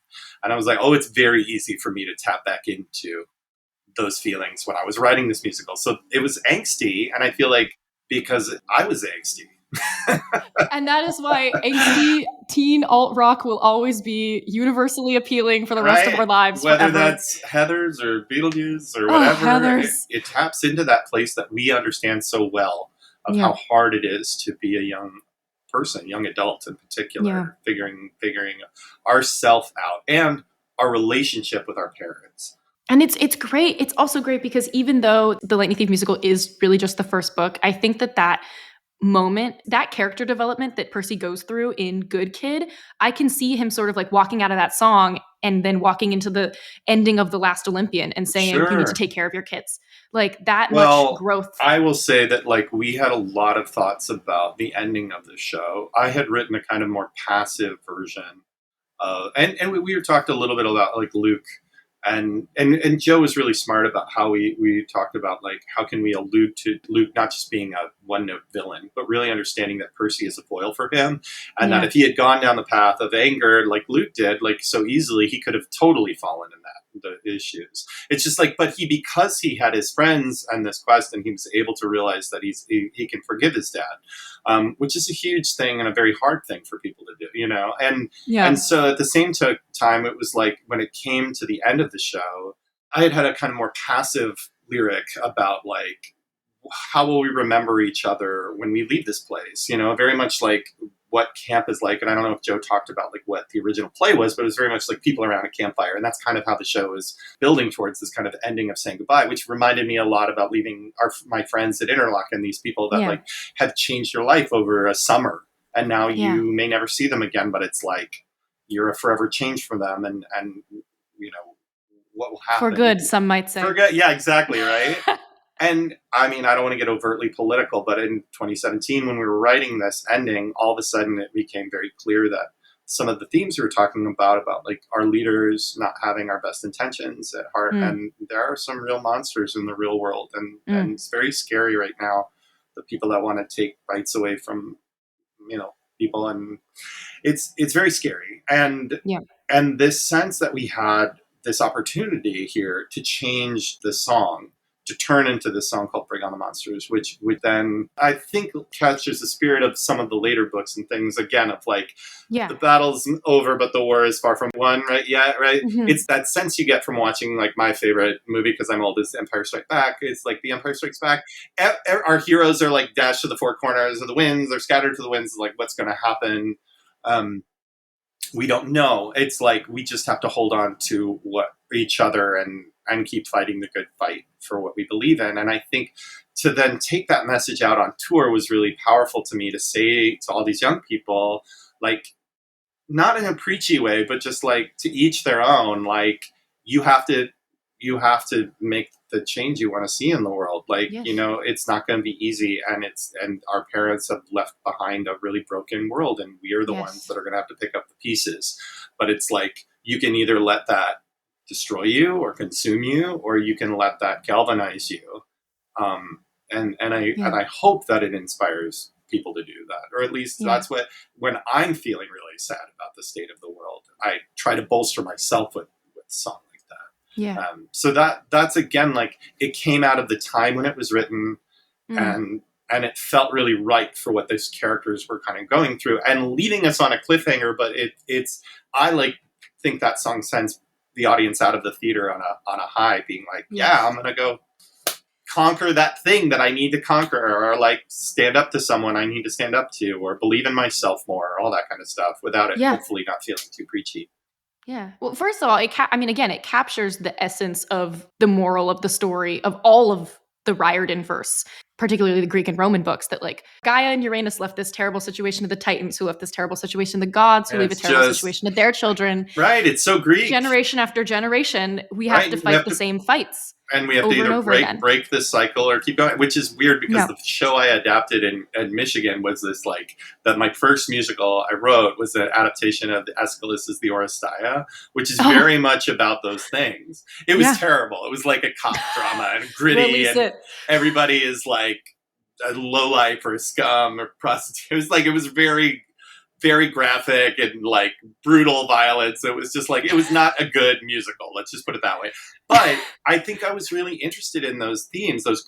And I was like, oh, it's very easy for me to tap back into those feelings when I was writing this musical. So it was angsty, and I feel like because I was angsty. And that is why angsty teen alt rock will always be universally appealing for the rest of our lives. Whether forever. That's Heathers or Beetlejuice or whatever, it taps into that place that we understand so well of how hard it is to be a young person, young adult in particular, figuring ourself out and our relationship with our parents. And it's great. It's also great because even though the Lightning Thief musical is really just the first book, I think that moment, that character development that Percy goes through in Good Kid, I can see him sort of like walking out of that song and then walking into the ending of The Last Olympian and saying, you need to take care of your kids. Like that much growth. I will say that like we had a lot of thoughts about the ending of the show. I had written a kind of more passive version of, and we were talked a little bit about like Luke. And Joe was really smart about how we talked about like how can we allude to Luke not just being a one-note villain, but really understanding that Percy is a foil for him, and that if he had gone down the path of anger like Luke did, like so easily, he could have totally fallen in the issues. It's just like, but because he had his friends and this quest, and he was able to realize that he can forgive his dad, which is a huge thing and a very hard thing for people to do, you know. And so at the same time, it was like when it came to the end of the show, I had a kind of more passive lyric about like how will we remember each other when we leave this place, you know, very much like what camp is like. And I don't know if Joe talked about like what the original play was, but it was very much like people around a campfire. And that's kind of how the show is building towards this kind of ending of saying goodbye, which reminded me a lot about leaving my friends at Interlochen, these people that like have changed your life over a summer. And now you may never see them again, but it's like you're a forever change for them. And you know, what will happen. For good, some might say. For good. Yeah, exactly. Right. And I mean, I don't want to get overtly political, but in 2017, when we were writing this ending, all of a sudden it became very clear that some of the themes we were talking about like our leaders not having our best intentions at heart. And there are some real monsters in the real world. And it's very scary right now, the people that want to take rights away from, people. And it's very scary. And this sense that we had this opportunity here to change the song, to turn into this song called Bring on the Monsters, which would then, I think, captures the spirit of some of the later books and things, again, of like, the battle's over, but the war is far from won, right? Yeah, right? Mm-hmm. It's that sense you get from watching, like, my favorite movie, because I'm old, is Empire Strikes Back. It's like The Empire Strikes Back. Our heroes are, like, dashed to the four corners of the winds. They're scattered to the winds. Like, what's going to happen? We don't know. It's like we just have to hold on to each other and keep fighting the good fight for what we believe in. And I think to then take that message out on tour was really powerful to me, to say to all these young people, like, not in a preachy way, but just like, to each their own. Like, you have to make the change you want to see in the world. Like, it's not going to be easy, and our parents have left behind a really broken world, and we are the ones that are going to have to pick up the pieces. But it's like, you can either let that destroy you or consume you, or you can let that galvanize you. And I hope that it inspires people to do that, or at least that's when I'm feeling really sad about the state of the world, I try to bolster myself with song like that. So that's again, like, it came out of the time when it was written, and it felt really right for what those characters were kind of going through, and leaving us on a cliffhanger. But I think that song sends the audience out of the theater on a high, being like, I'm gonna go conquer that thing that I need to conquer, or like stand up to someone I need to stand up to, or believe in myself more, or all that kind of stuff, without it hopefully not feeling too preachy. Yeah. Well, first of all, it captures the essence of the moral of the story of all of the Riordan verse, particularly the Greek and Roman books, that like Gaia and Uranus left this terrible situation to the Titans, who left this terrible situation to the gods, who leave a terrible situation to their children. Right. It's so Greek. Generation after generation, we have to fight the same fights. And we have to either break this cycle or keep going, which is weird, because the show I adapted in Michigan was this, like, that my first musical I wrote was an adaptation of the Aeschylus's The Oresteia, which is very much about those things. It was terrible. It was like a cop drama and gritty, and everybody is like a lowlife or a scum or prostitute. It was very, very graphic and like brutal violence. It was just like, it was not a good musical. Let's just put it that way. But I think I was really interested in those themes, those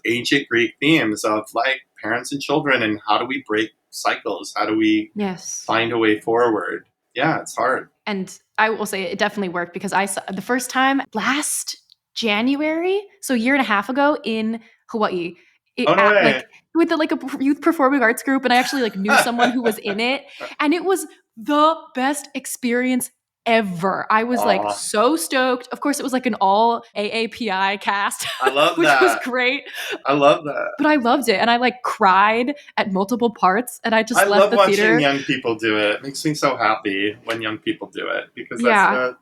ancient Greek themes of like parents and children, and how do we break cycles? How do we find a way forward? Yeah, it's hard. And I will say it definitely worked, because I saw the first time last January, so a year and a half ago, in Hawaii. Like with a youth performing arts group, and I actually like knew someone who was in it, and it was the best experience ever. I was like so stoked. Of course, it was like an all AAPI cast. I love which that. was great. I love that. But I loved it, and I like cried at multiple parts, and I left the theater. I love watching young people do it. It makes me so happy when young people do it, because that's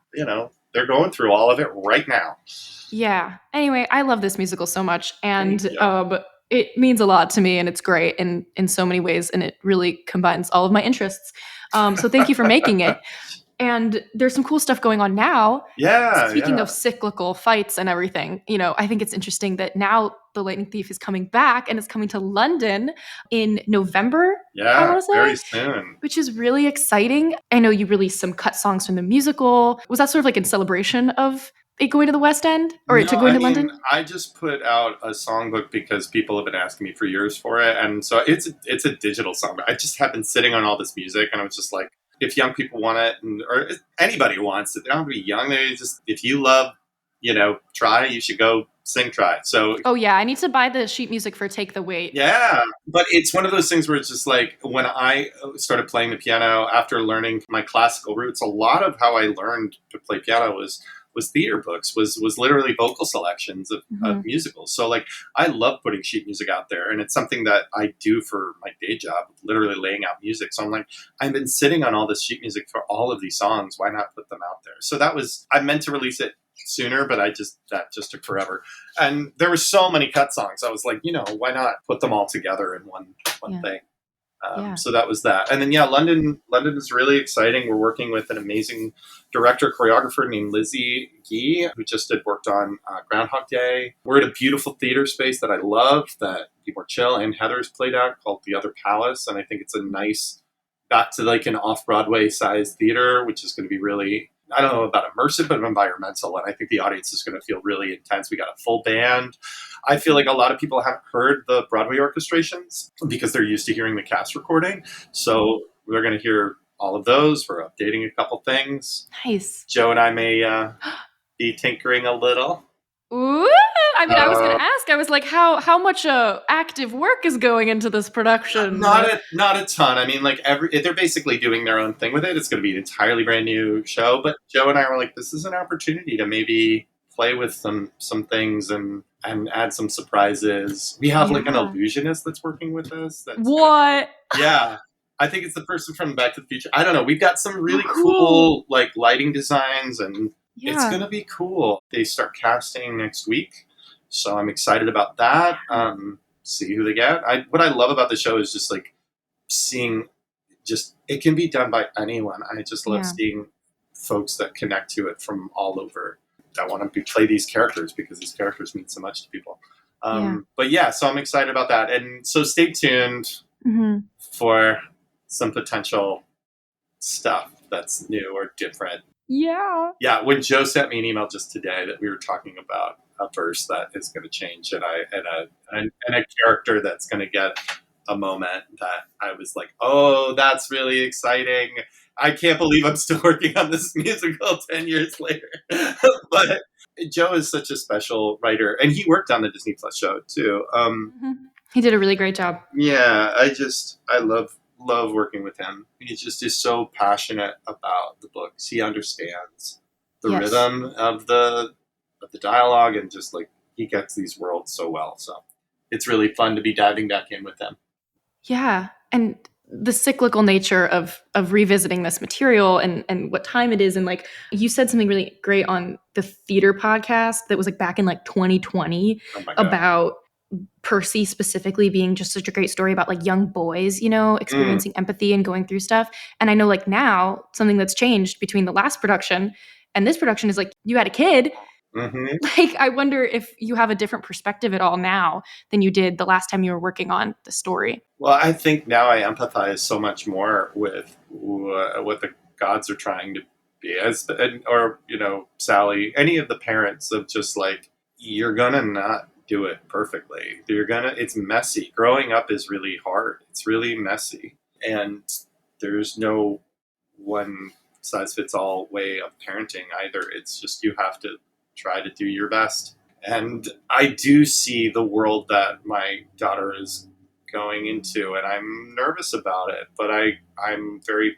they're going through all of it right now. Yeah. Anyway, I love this musical so much, and it means a lot to me, and it's great in so many ways, and it really combines all of my interests. So thank you for making it. And there's some cool stuff going on now. Yeah. Speaking of cyclical fights and everything, I think it's interesting that now The Lightning Thief is coming back, and it's coming to London in November. Yeah, I want to say, very soon. Which is really exciting. I know you released some cut songs from the musical. Was that sort of like in celebration of it going to the West End, or to going to London? I just put out a songbook because people have been asking me for years for it, and so it's a digital songbook. I just have been sitting on all this music, and I was just like, if young people want it, or anybody wants it, they don't have to be young. They just, if you love, Try, you should go sing Try. So I need to buy the sheet music for Take the Weight. Yeah, but it's one of those things where it's just like, when I started playing the piano after learning my classical roots, a lot of how I learned to play piano was theater books, was literally vocal selections of musicals. So like, I love putting sheet music out there, and it's something that I do for my day job, literally laying out music. So I'm like, I've been sitting on all this sheet music for all of these songs. Why not put them out there? So I meant to release it sooner, but that just took forever. And there were so many cut songs. I was like, why not put them all together in one thing? So that was that. And then, London is really exciting. We're working with an amazing director, choreographer named Lizzie Gee, who just worked on Groundhog Day. We're at a beautiful theater space that I love, that People Are Chill and Heather's played at, called The Other Palace. And I think it's a nice, back to like an off-Broadway sized theater, which is going to be really, I don't know about immersive, but environmental. And I think the audience is going to feel really intense. We got a full band. I feel like a lot of people haven't heard the Broadway orchestrations because they're used to hearing the cast recording. So we're going to hear all of those. We're updating a couple things. Nice. Joe and I may be tinkering a little. Ooh, I mean, I was going to ask. I was like, how much active work is going into this production? Not a ton. I mean, like they're basically doing their own thing with it. It's going to be an entirely brand new show. But Joe and I were like, this is an opportunity to maybe play with some things and add some surprises. We have like an illusionist that's working with us. What? I think it's the person from Back to the Future. I don't know. We've got some really cool like lighting designs, and it's going to be cool. They start casting next week, so I'm excited about that. See who they get. What I love about the show is just like seeing, it can be done by anyone. I just love seeing folks that connect to it from all over. I want to play these characters because these characters mean so much to people. But so I'm excited about that. And so stay tuned for some potential stuff that's new or different. Yeah. Yeah. When Joe sent me an email just today that we were talking about a verse that is going to change and a character that's going to get a moment, that I was like, oh, that's really exciting. I can't believe I'm still working on this musical 10 years later. But Joe is such a special writer, and he worked on the Disney Plus show too. He did a really great job. Yeah, I love working with him. He just is so passionate about the books. He understands the rhythm of the dialogue, and just like he gets these worlds so well. So it's really fun to be diving back in with him. Yeah, and the cyclical nature of revisiting this material and what time it is. And like you said something really great on the theater podcast that was like back in like 2020 about Percy specifically being just such a great story about like young boys, experiencing empathy and going through stuff. And I know like now something that's changed between the last production and this production is like you had a kid. Like, I wonder if you have a different perspective at all now than you did the last time you were working on the story. Well, I think now I empathize so much more with what the gods are trying to be, or Sally, any of the parents of just like, you're gonna not do it perfectly. It's messy. Growing up is really hard. It's really messy, and there's no one size fits all way of parenting either. It's just you have to try to do your best. And I do see the world that my daughter is going into, and I'm nervous about it, but I'm very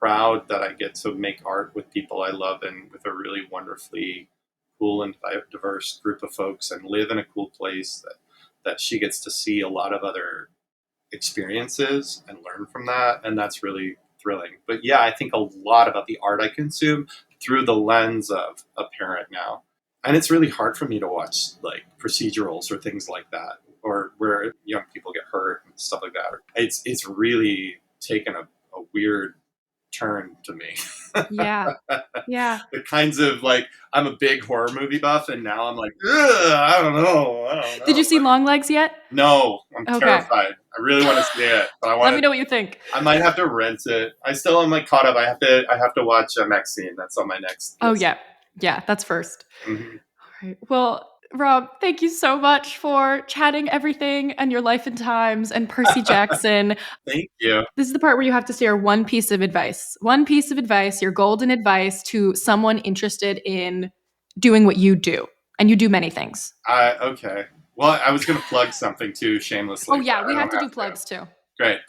proud that I get to make art with people I love and with a really wonderfully cool and diverse group of folks, and live in a cool place that she gets to see a lot of other experiences and learn from that. And that's really thrilling. But yeah, I think a lot about the art I consume through the lens of a parent now. And it's really hard for me to watch like procedurals or things like that, or where young people get hurt and stuff like that. It's really taken a weird turn to me. Yeah. The kinds of like, I'm a big horror movie buff, and now I'm like, I don't know. Did you see Longlegs yet? No, I'm terrified. I really want to see it, but let me know what you think. I might have to rent it. I still am like caught up. I have to watch Maxine. That's on my next list. Oh yeah, that's first. All right. Well, Rob, thank you so much for chatting everything and your life and times and Percy Jackson. Thank you. This is the part where you have to share one piece of advice, your golden advice to someone interested in doing what you do. And you do many things. Okay. Well, I was going to plug something too shamelessly. Oh yeah, we have to do plugs too. Great.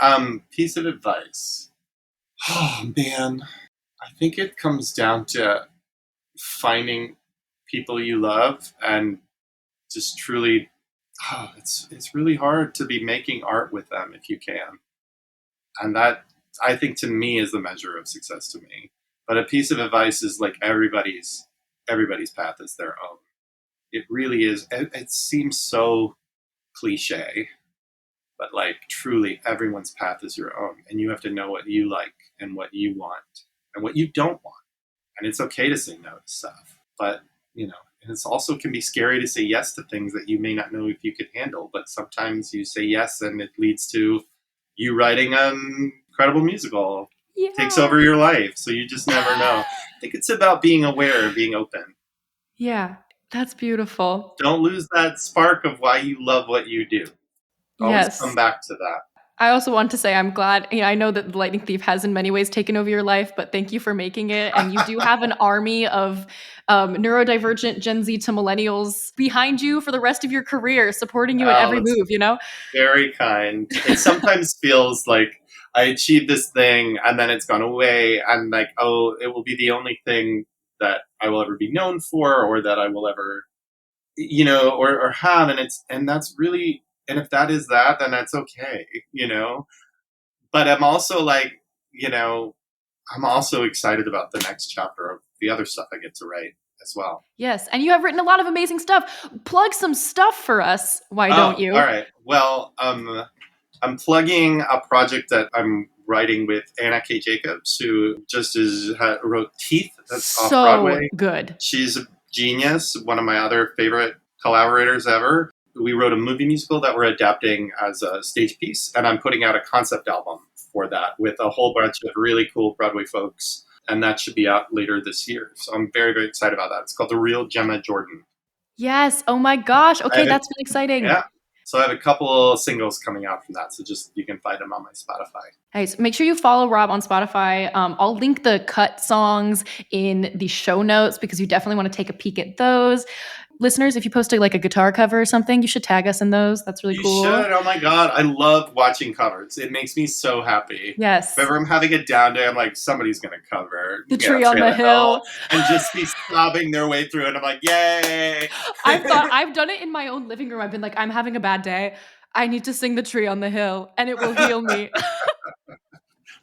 Piece of advice. Oh man, I think it comes down to finding people you love and just truly, it's really hard to be making art with them if you can. And that, I think, to me is the measure of success to me. But a piece of advice is like everybody's everybody's path is their own. It really is. It seems so cliche, but like truly everyone's path is your own, and you have to know what you like and what you want and what you don't want. And it's okay to say no to stuff, but it's also can be scary to say yes to things that you may not know if you could handle. But sometimes you say yes and it leads to you writing an incredible musical. Yeah. Takes over your life. So you just never know. I think it's about being aware, being open. Yeah, that's beautiful. Don't lose that spark of why you love what you do. Always come back to that. I also want to say I'm glad, I know that The Lightning Thief has in many ways taken over your life, but thank you for making it. And you do have an army of neurodivergent Gen Z to millennials behind you for the rest of your career, supporting you at every move, Very kind. It sometimes feels like I achieved this thing and then it's gone away, and like, oh, it will be the only thing that I will ever be known for, or that I will ever, or have. And that's really, and if that is that, then that's okay, But I'm also like, I'm also excited about the next chapter of the other stuff I get to write as well. Yes, and you have written a lot of amazing stuff. Plug some stuff for us. Why don't you? All right. Well, I'm plugging a project that I'm writing with Anna K. Jacobs, who just wrote Teeth. That's off Broadway. Good. She's a genius. One of my other favorite collaborators ever. We wrote a movie musical that we're adapting as a stage piece, and I'm putting out a concept album for that with a whole bunch of really cool Broadway folks, and that should be out later this year. So I'm very, very excited about that. It's called The Real Gemma Jordan. Yes. Oh my gosh. Okay, that's really exciting. Yeah. So I have a couple singles coming out from that. So you can find them on my Spotify. Hey, so make sure you follow Rob on Spotify. I'll link the cut songs in the show notes because you definitely want to take a peek at those. Listeners, if you post a guitar cover or something, you should tag us in those. That's really cool. You should. Oh my God. I love watching covers. It makes me so happy. Yes. If ever I'm having a down day, I'm like, somebody's going to cover The Tree on the Hill. And just be sobbing their way through it. And I'm like, yay. I've done it in my own living room. I've been like, I'm having a bad day. I need to sing The Tree on the Hill and it will heal me.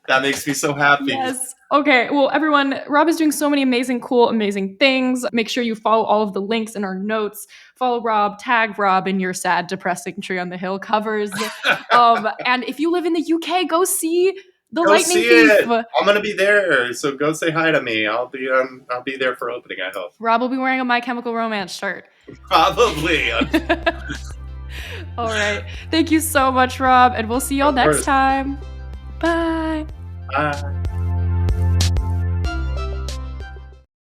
That makes me so happy. Yes. Okay. Well, everyone, Rob is doing so many amazing, cool, amazing things. Make sure you follow all of the links in our notes. Follow Rob, tag Rob in your sad, depressing Tree on the Hill covers. And if you live in the UK, go see The Lightning Thief. I'm gonna be there, so go say hi to me. I'll be there for opening, I hope. Rob will be wearing a My Chemical Romance shirt. Probably. All right. Thank you so much, Rob, and we'll see y'all next time. Bye. Bye.